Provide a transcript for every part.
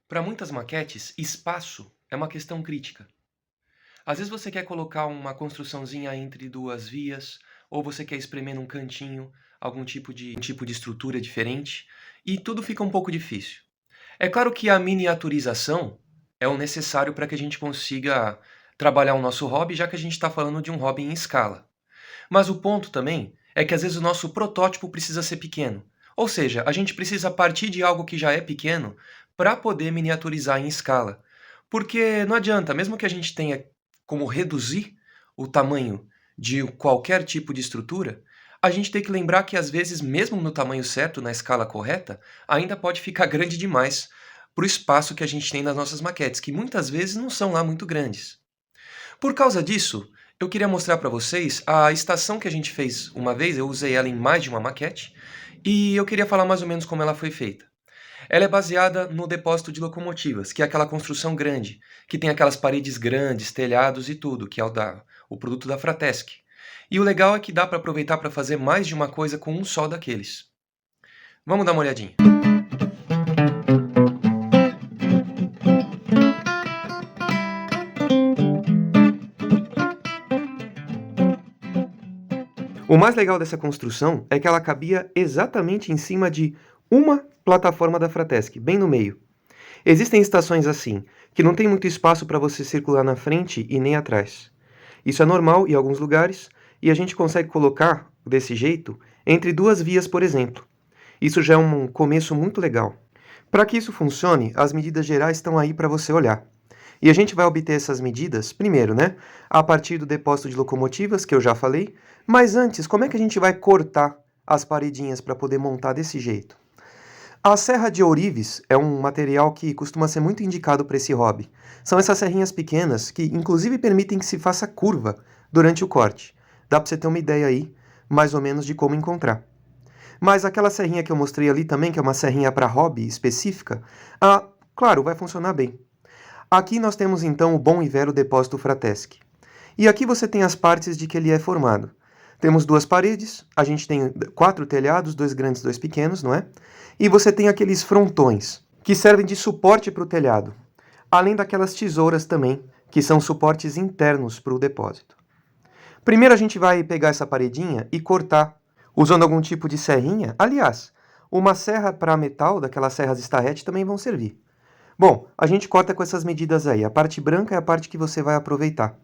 Para muitas maquetes, espaço é uma questão crítica. Às vezes você quer colocar uma construçãozinha entre duas vias, ou você quer espremer num cantinho algum tipo de estrutura diferente, e tudo fica um pouco difícil. É claro que a miniaturização é o necessário para que a gente consiga trabalhar o nosso hobby, já que a gente está falando de um hobby em escala. Mas o ponto também é que às vezes o nosso protótipo precisa ser pequeno. Ou seja, a gente precisa partir de algo que já é pequeno para poder miniaturizar em escala. Porque não adianta, mesmo que a gente tenha como reduzir o tamanho de qualquer tipo de estrutura, a gente tem que lembrar que às vezes, mesmo no tamanho certo, na escala correta, ainda pode ficar grande demais para o espaço que a gente tem nas nossas maquetes, que muitas vezes não são lá muito grandes. Por causa disso, eu queria mostrar para vocês a estação que a gente fez uma vez, eu usei ela em mais de uma maquete, e eu queria falar mais ou menos como ela foi feita. Ela é baseada no depósito de locomotivas, que é aquela construção grande, que tem aquelas paredes grandes, telhados e tudo, que é o produto da Fratesc. E o legal é que dá para aproveitar para fazer mais de uma coisa com um só daqueles. Vamos dar uma olhadinha. O mais legal dessa construção é que ela cabia exatamente em cima de uma plataforma da Fratesc, bem no meio. Existem estações assim, que não tem muito espaço para você circular na frente e nem atrás. Isso é normal em alguns lugares e a gente consegue colocar desse jeito entre duas vias, por exemplo. Isso já é um começo muito legal. Para que isso funcione, as medidas gerais estão aí para você olhar. E a gente vai obter essas medidas, primeiro, né, a partir do depósito de locomotivas, que eu já falei, mas antes, como é que a gente vai cortar as paredinhas para poder montar desse jeito? A serra de ourives é um material que costuma ser muito indicado para esse hobby. São essas serrinhas pequenas que, inclusive, permitem que se faça curva durante o corte. Dá para você ter uma ideia aí, mais ou menos, de como encontrar. Mas aquela serrinha que eu mostrei ali também, que é uma serrinha para hobby específica, claro, vai funcionar bem. Aqui nós temos então o bom e velho depósito Fratesc. E aqui você tem as partes de que ele é formado. Temos duas paredes, a gente tem 4 telhados, 2 grandes e 2 pequenos, não é? E você tem aqueles frontões, que servem de suporte para o telhado. Além daquelas tesouras também, que são suportes internos para o depósito. Primeiro a gente vai pegar essa paredinha e cortar, usando algum tipo de serrinha. Aliás, uma serra para metal, daquelas serras Starrett, também vão servir. Bom, a gente corta com essas medidas aí. A parte branca é a parte que você vai aproveitar.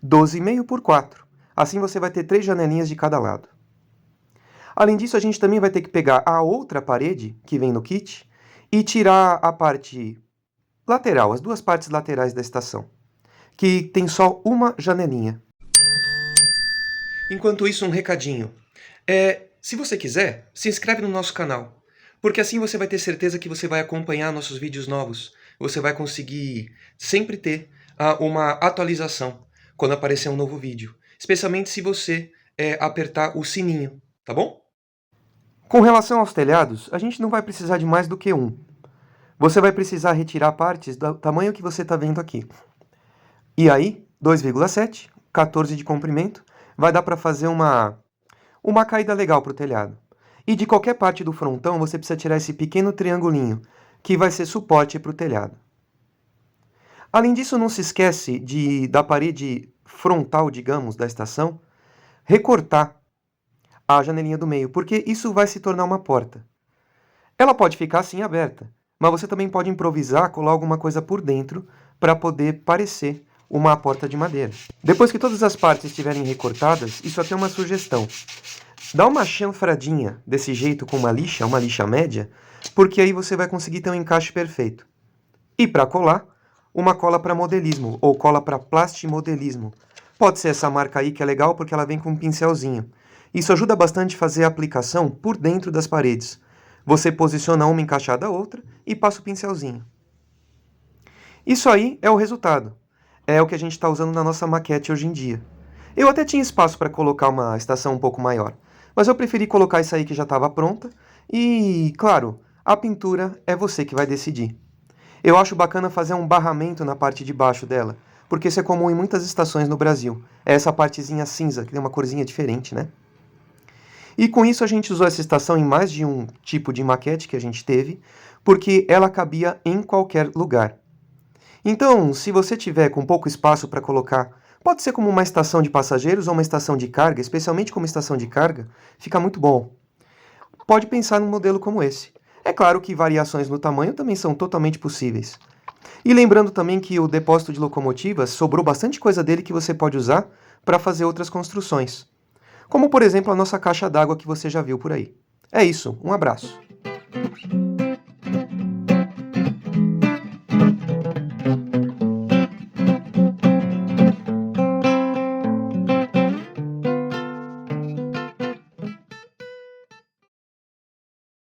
12,5 por 4. Assim você vai ter 3 janelinhas de cada lado. Além disso, a gente também vai ter que pegar a outra parede, que vem no kit, e tirar a parte lateral, as duas partes laterais da estação, que tem só uma janelinha. Enquanto isso, um recadinho. Se você quiser, se inscreve no nosso canal, porque assim você vai ter certeza que você vai acompanhar nossos vídeos novos. Você vai conseguir sempre ter uma atualização quando aparecer um novo vídeo, especialmente se você apertar o sininho, tá bom? Com relação aos telhados, a gente não vai precisar de mais do que um. Você vai precisar retirar partes do tamanho que você está vendo aqui. E aí, 2,7, 14 de comprimento, vai dar para fazer uma caída legal para o telhado. E de qualquer parte do frontão você precisa tirar esse pequeno triangulinho, que vai ser suporte para o telhado. Além disso, não se esquece da parede frontal, digamos, da estação, recortar a janelinha do meio, porque isso vai se tornar uma porta. Ela pode ficar assim aberta, mas você também pode improvisar, colar alguma coisa por dentro para poder parecer uma porta de madeira. Depois que todas as partes estiverem recortadas, isso até é uma sugestão. Dá uma chanfradinha desse jeito com uma lixa média, porque aí você vai conseguir ter um encaixe perfeito. E para colar, uma cola para modelismo, ou cola para plastimodelismo. Pode ser essa marca aí que é legal porque ela vem com um pincelzinho. Isso ajuda bastante a fazer a aplicação por dentro das paredes. Você posiciona uma encaixada a outra e passa o pincelzinho. Isso aí é o resultado. É o que a gente está usando na nossa maquete hoje em dia. Eu até tinha espaço para colocar uma estação um pouco maior, mas eu preferi colocar isso aí que já estava pronta e, claro, a pintura é você que vai decidir. Eu acho bacana fazer um barramento na parte de baixo dela, porque isso é comum em muitas estações no Brasil. É essa partezinha cinza, que tem uma corzinha diferente, né? E com isso a gente usou essa estação em mais de um tipo de maquete que a gente teve, porque ela cabia em qualquer lugar. Então, se você tiver com pouco espaço para colocar, pode ser como uma estação de passageiros ou uma estação de carga, especialmente como estação de carga, fica muito bom. Pode pensar num modelo como esse. É claro que variações no tamanho também são totalmente possíveis. E lembrando também que o depósito de locomotivas sobrou bastante coisa dele que você pode usar para fazer outras construções. Como, por exemplo, a nossa caixa d'água que você já viu por aí. É isso, um abraço.